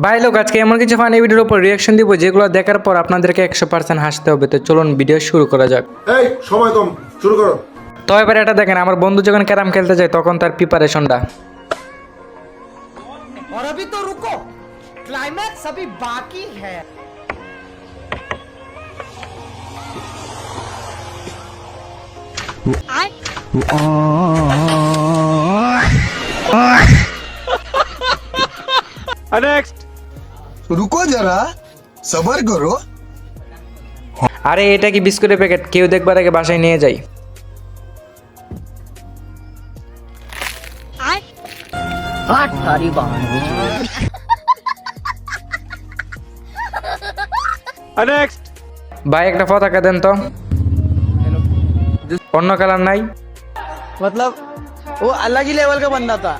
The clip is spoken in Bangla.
ভাই লোক আজকে এমন কিছু ফানি ভিডিওর উপর রিয়াকশন দিব যেগুলো দেখার পর আপনাদেরকে 100% হাসতে হবে। তো চলুন ভিডিও শুরু করা যাক। এই সময় কম, শুরু করো। তো এবার এটা দেখেন, আমার বন্ধু যখন ক্যারাম খেলতে যায় তখন তার প্রিপারেশনটা। और अभी तो रुको, क्लाइमैक्स अभी बाकी है। रुको जरा सबर करो। আরে এটা কি বিস্কুটের প্যাকেট? কেউ দেখবার আগে বাসায় নিয়ে যাই। ভাই একটা পতাকা দেন তো। অন্য কালার নাই? मतलब वो अलग ही लेवल का बंदा था।